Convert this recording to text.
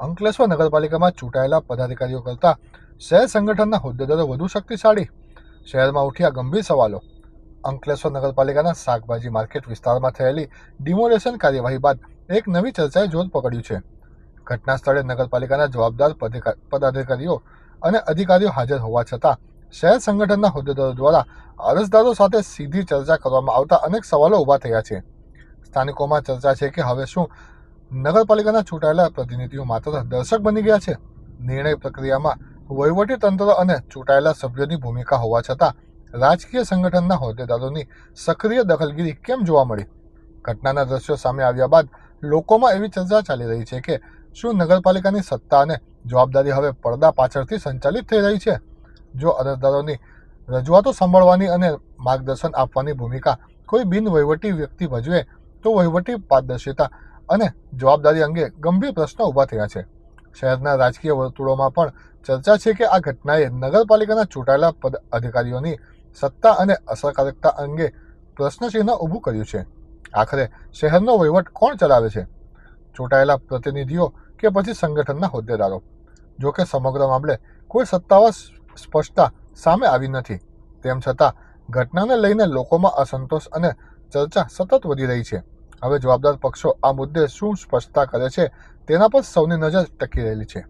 અંકલેશ્વર નગરપાલિકામાં ચૂંટાયેલા પદાધિકારીઓ કરતાં શહેર સંગઠનના હોદ્દેદારો વધુ શક્તિશાળી? શહેરમાં ઉઠ્યા ગંભીર સવાલો. અંકલેશ્વર નગરપાલિકાના શાકભાજી માર્કેટ વિસ્તારમાં થયેલી ડિમોલેશન કાર્યવાહી બાદ એક નવી ચર્ચાએ જોર પકડ્યું છે. ઘટના સ્થળે નગરપાલિકાના જવાબદાર પદાધિકારીઓ અને અધિકારીઓ હાજર હોવા છતાં શહેર સંગઠનના હોદ્દેદારો દ્વારા અરજદારો સાથે સીધી ચર્ચા કરવામાં આવતા અનેક સવાલો ઊભા થયા છે. સ્થાનિકોમાં ચર્ચા છે કે હવે શું નગરપાલિકાના ચૂંટાયેલા પ્રતિનિધિઓ માત્ર દર્શક બની ગયા છે? નિર્ણય પ્રક્રિયામાં વહીવટી તંત્ર અને ચૂંટાયેલા સભ્યોની ભૂમિકા હોવા છતાં રાજકીય સંગઠનના હોદ્દેદારોની સક્રિય દખલગીરી કેમ જોવા મળી? ઘટનાના દ્રશ્યો સામે આવ્યા બાદ લોકોમાં એવી ચર્ચા ચાલી રહી છે કે શું નગરપાલિકાની સત્તા અને જવાબદારી હવે પડદા પાછળથી સંચાલિત થઈ રહી છે? જો અરજદારોની રજૂઆતો સાંભળવાની અને માર્ગદર્શન આપવાની ભૂમિકા કોઈ બિનવહીવટી વ્યક્તિ ભજવે તો વહીવટી પારદર્શિતા અને જવાબદારી અંગે ગંભીર પ્રશ્નો ઊભા થયા છે. શહેરના રાજકીય વર્તુળોમાં પણ ચર્ચા છે કે આ ઘટનાએ નગરપાલિકાના ચૂંટાયેલા અધિકારીઓની સત્તા અને અસરકારકતા અંગે પ્રશ્નચિહ્ન ઊભું કર્યું છે. આખરે શહેરનો વહીવટ કોણ ચલાવે છે? ચૂંટાયેલા પ્રતિનિધિઓ કે પછી સંગઠનના હોદ્દેદારો? જો કે સમગ્ર મામલે કોઈ સત્તાવાર સ્પષ્ટતા સામે આવી નથી. તેમ છતાં ઘટનાને લઈને લોકોમાં અસંતોષ અને ચર્ચા સતત વધી રહી છે. હવે જવાબદાર પક્ષો આ મુદ્દે શું સ્પષ્ટતા કરે છે તેના પર સૌની નજર ટકી રહેલી છે.